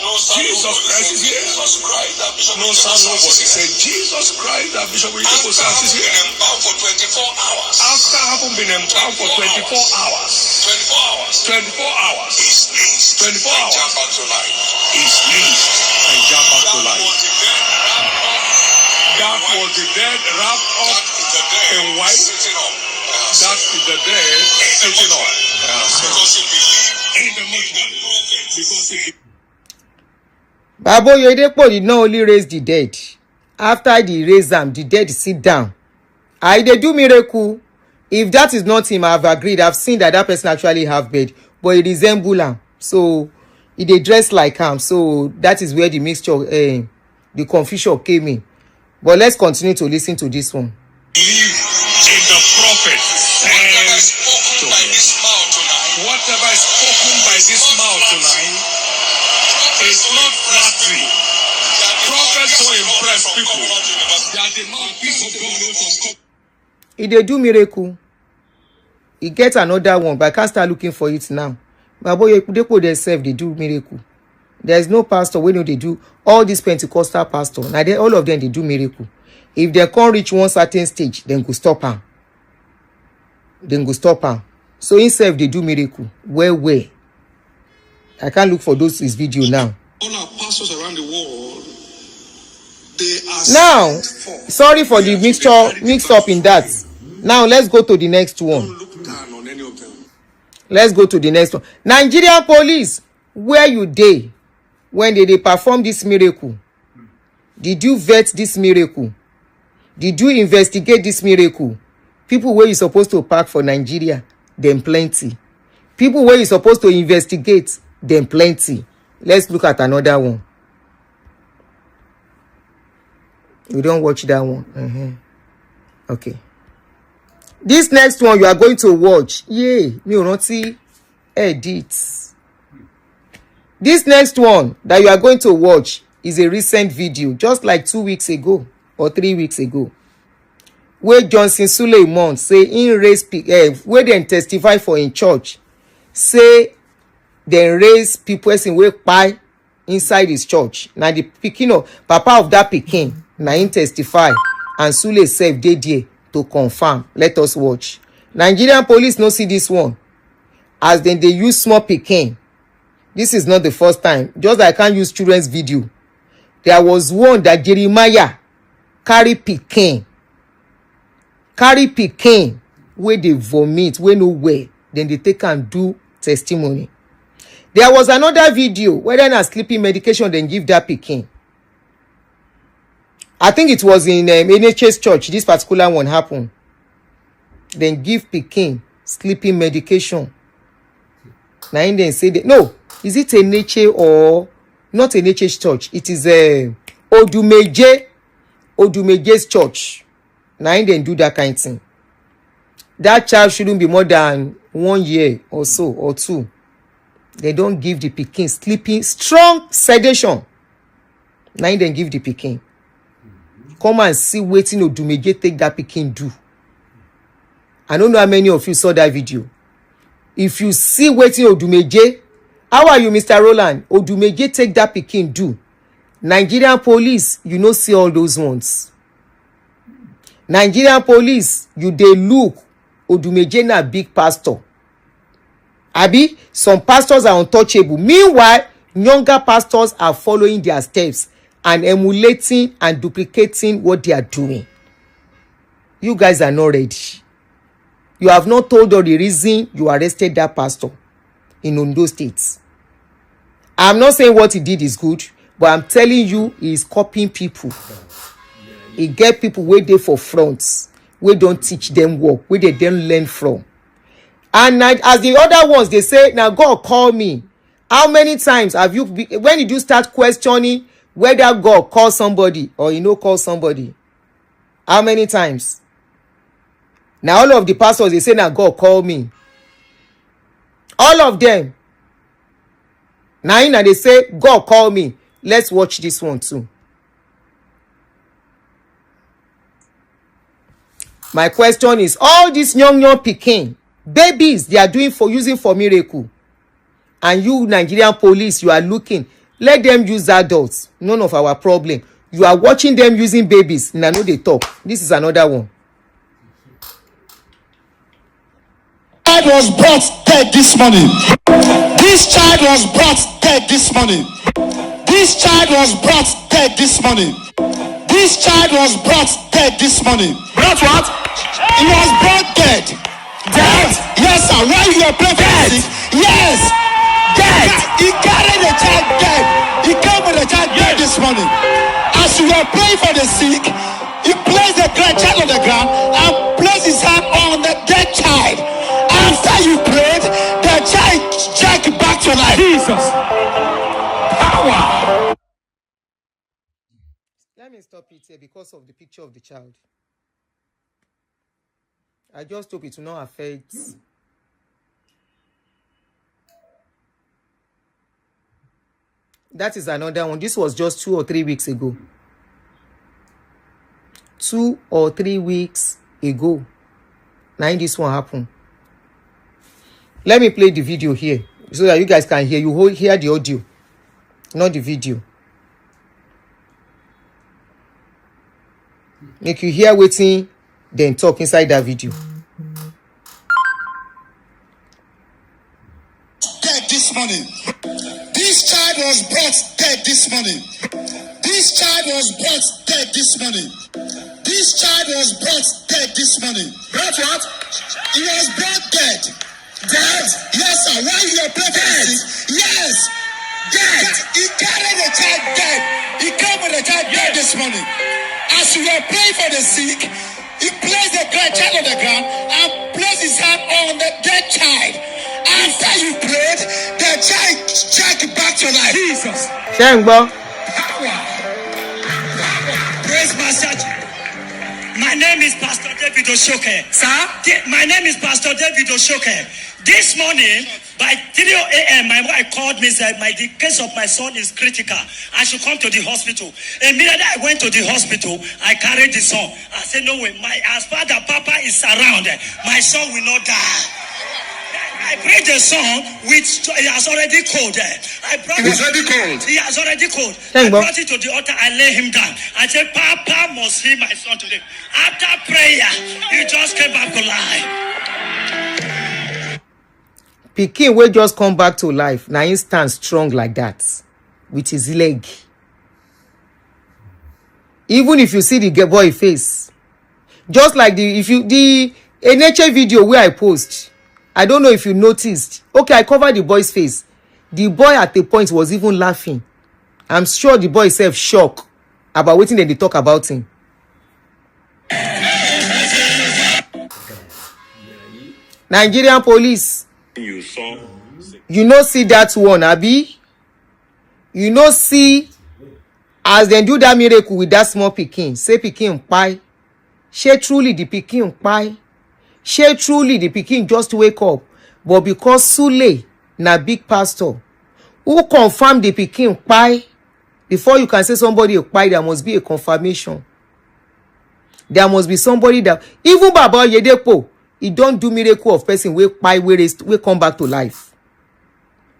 No son, Jesus Christ is here. Jesus Christ, that Bishop No son, nobody. He is here. said, Jesus Christ, that Bishop After Oyedepo is having here. been embalmed for 24 hours. After having been embalmed for 24 hours. 24 hours. 24 hours. He's released. 24 and hours. jump back to life. He's released and jump back to That life. was the dead wrapped up. That was the dead wrapped up That is the dead in white. sitting up. That is the dead sitting up. Because he believed In the mortuary. Because he Baba Oyedepo did not only raise the dead. After they raise them, the dead sit down. They do miracle. If that is not him, I've agreed. I've seen that person actually have bed, but it resemble him. So they dress like him. So that is where the mixture, the confusion came in. But let's continue to listen to this one. believe in the prophet whatever is sent spoken to by him. this mouth tonight. Whatever is spoken by this mouth tonight is not flattery. Prophets don't impress people. They are the mouthpiece of God. If they do miracle, he get another one, but I can't start looking for it now. Baba Oyedepo themselves, they do miracle. There's no pastor when they do all these Pentecostal pastor. Now all of them they do miracle. If they can't reach one certain stage, then go stop her. So instead they do miracle. Where? I can't look for those his video now. All our pastors around the world, they are Now, sent for. sorry for the mix up in that. Now let's go to the next one. Don't look down on any of them. Let's go to the next one. Nigerian police, where you dey when they perform this miracle? Did you vet this miracle? Did you investigate this miracle? People where you supposed to park for Nigeria, them plenty. People where you supposed to investigate, them plenty. Let's look at another one. We don't watch that one. Okay. This next one you are going to watch. Yay, me not see edits. This next one that you are going to watch is a recent video, just like 2 weeks ago or 3 weeks ago, where Johnson Suleiman say in raise where they testify for in church, say they raise people in way pie inside his church. Now the pikin of papa of that pikin, now in testify, and Sule self dey there to confirm. Let us watch. Nigerian police no see this one, as then they use small pikin. This is not the first time. Just like I can't use children's video. There was one that Jeremiah carry pikin where they vomit, where nowhere. Then they take and do testimony. There was another video where then a sleeping medication then give that pikin. I think it was in NHS church. This particular one happened. Then give pikin sleeping medication. Now in then say that no. Is it a nature or not a nature's church? It is a Odumeje's church. Now in then do that kind of thing. That child shouldn't be more than 1 year or so or 2. They don't give the pikin sleeping strong sedation. Now in then give the pikin. Come and see waiting Odumeje take that pikin do. I don't know how many of you saw that video. If you see waiting Odumeje, how are you, Mr. Roland? Odumeje take that pikin do. Nigerian police, you no see all those ones. Nigerian police, you dey look Odumeje na big pastor. Abi, some pastors are untouchable. Meanwhile, younger pastors are following their steps and emulating and duplicating what they are doing. You guys are not ready. You have not told us the reason you arrested that pastor in Ondo State. I'm not saying what he did is good, but I'm telling you he is copying people. He get people where they for fronts, where don't teach them work, where they don't learn from. And as the other ones, they say, now God call me. How many times have you, when did you start questioning whether God call somebody or you know call somebody? How many times? Now all of the pastors, they say, now God call me. All of them. Now they say, God call me. Let's watch this one too. My question is, all these young pikin, babies, they are doing for using for miracle. And you, Nigerian police, you are looking. Let them use adults. None of our problem. You are watching them using babies. Now no they talk. This is another one. Child was brought dead this morning. This child was brought dead this morning. This child was brought dead this morning. This child was brought dead this morning. Brought what? He was brought dead. Dead? Yes, sir. While you were praying for the sick. Yes. Dead. He carried the child dead. He came with the child dead this morning. As you were praying for the sick, he placed the child on the ground and placed his hand on the dead child. After you prayed, the child jacked back to life. Jesus. Power. Let me stop it here because of the picture of the child. I just hope it will not affect. That is another one. This was just 2 or 3 weeks ago. 2 or 3 weeks ago. Now this one happened. Let me play the video here so that you guys can hear. You hear the audio, not the video. Make you hear waiting, then talk inside that video. Dead this morning. This child was brought dead this morning. This child was brought dead this morning. This child was brought dead this morning. Brought what? He was brought dead. Dead? Yes, sir. Why you are praying for the sick? Yes. Dead. He carried the child dead. He came with the child dead this morning. As you were praying for the sick, he placed the child on the ground and placed his hand on the dead child. After you prayed, the child jacked back to life. Jesus. Power. Praise myself. is Pastor David Oshoke. Sir? My name is Pastor David Oshoke. This morning, by 3 a.m., my wife called me and said, the case of my son is critical. I should come to the hospital. Immediately I went to the hospital. I carried the son. I said, no way. As far as Papa is around, my son will not die. I prayed the son, which he has already cold. He has already cold. I brought it to the altar. I lay him down. I said, Papa must heal my son today. After prayer, he just came back to life. Pikin will just come back to life. Now he stand strong like that with his leg. Even if you see the boy face, just like the nature video where I post. I don't know if you noticed. Okay, I covered the boy's face. The boy at the point was even laughing. I'm sure the boy self shocked about what they talk about him. Nigerian police. You know see that one, Abi? You know see as they do that miracle with that small pikin. Say pikin pie. She truly the pikin pie. She truly the pikin just wake up, but because Sule na big pastor who confirm the pikin pie, before you can say somebody a pie, there must be a confirmation. There must be somebody that even Baba Yedepo, he don't do miracle of person wey pie wey come back to life.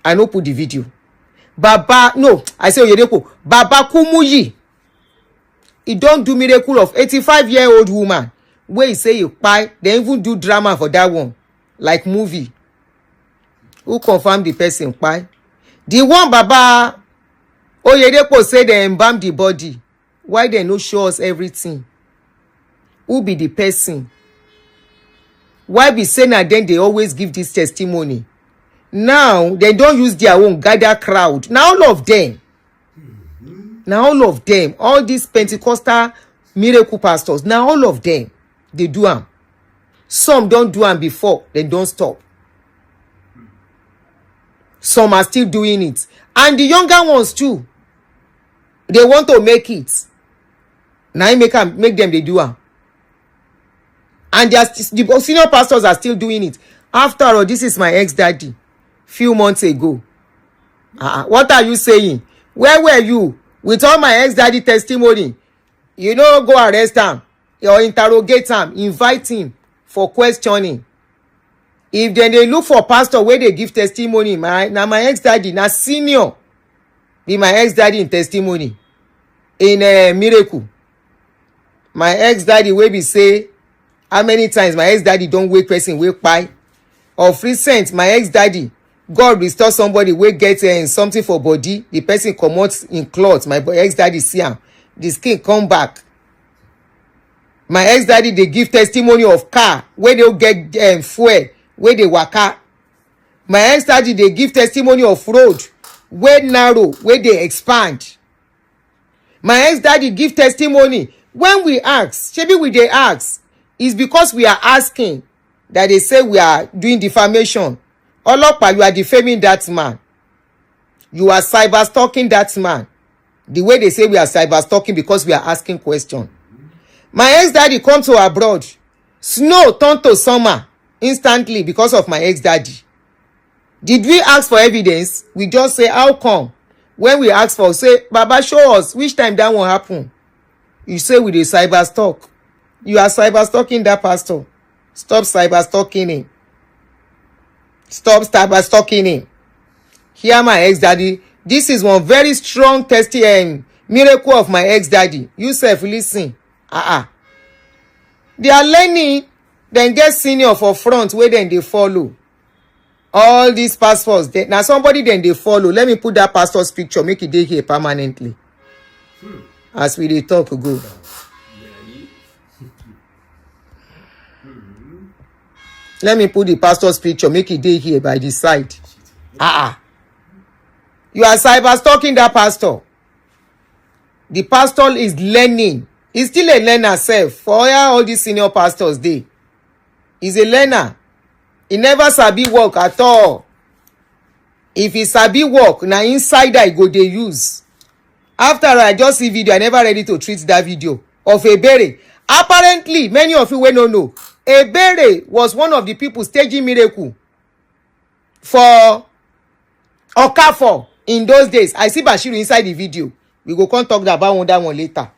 I no put the video. Baba no, I say Yedepo, Baba Kumuyi, he don't do miracle of 85-year-old woman. Where he say you pie, they even do drama for that one, like movie. Who confirm the person pie? The one Baba Oyedepo say they embalm the body. Why they no show us everything? Who be the person? Why be saying that then they always give this testimony? Now they don't use their own gather crowd. Now all of them, all these Pentecostal miracle pastors, now all of them. They do them. Some don't do them before, they don't stop. Some are still doing it. And the younger ones too. They want to make it. Now make them they do them. And the senior pastors are still doing it. After all, this is my ex-daddy. Few months ago. What are you saying? Where were you? With all my ex-daddy testimony. You know, go arrest him. Or interrogate him, invite him for questioning. If then they look for pastor where they give testimony, my ex-daddy, na senior, be my ex-daddy in testimony. In a miracle. My ex-daddy will be say, how many times my ex-daddy don't wake person, wake pie? Of recent, my ex-daddy, God restore somebody, will get something for body, the person come out in clothes, my ex-daddy see him, the skin come back. My ex-daddy, they give testimony of car, where they'll get fuel, where they waka. My ex-daddy, they give testimony of road, where narrow, where they expand. My ex-daddy give testimony. When we ask, maybe we they ask, it's because we are asking that they say we are doing defamation. Olopa, you are defaming that man. You are cyber stalking that man. The way they say we are cyber stalking because we are asking questions. My ex-daddy come to abroad. Snow turned to summer instantly because of my ex-daddy. Did we ask for evidence? We just say, how come? When we ask for, say, Baba, show us which time that won't happen. You say with a cyber stalk. You are cyber stalking that pastor. Stop cyber stalking him. Stop cyber stalking him. Here my ex-daddy. This is one very strong testimony miracle of my ex-daddy. You self listen. They are learning, then get senior for front where then they follow. All these pastors, now somebody then they follow. Let me put that pastor's picture, make it dey here permanently. As we dey talk go. Let me put the pastor's picture, make it dey here by the side. You are cyber stalking that pastor. The pastor is learning. He's still a learner self. For all these senior pastors dey. He's a learner. He never sabi work at all. If he sabi work, na insider he go dey use. After I just see video, I never ready to treat that video of Perepere. Apparently, many of you will not know, Perepere was one of the people staging miracle for Okafor in those days. I see Bashiru inside the video. We go come talk about that one later.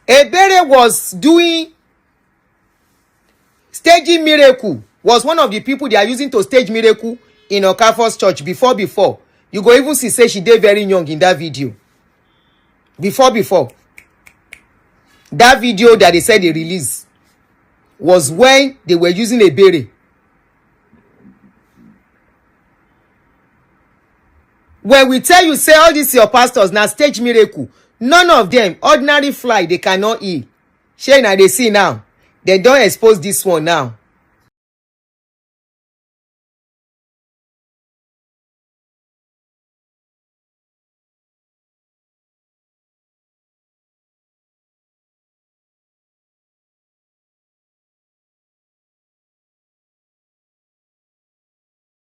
Perepere was doing staging miracle, was one of the people they are using to stage miracle in Okafor's church before. You go even see say she dey very young in that video. Before. That video that they said they released was when they were using Perepere. When we tell you, say all these your pastors now stage miracle, none of them ordinary fly they cannot eat. Shey na they see now. They don't expose this one now.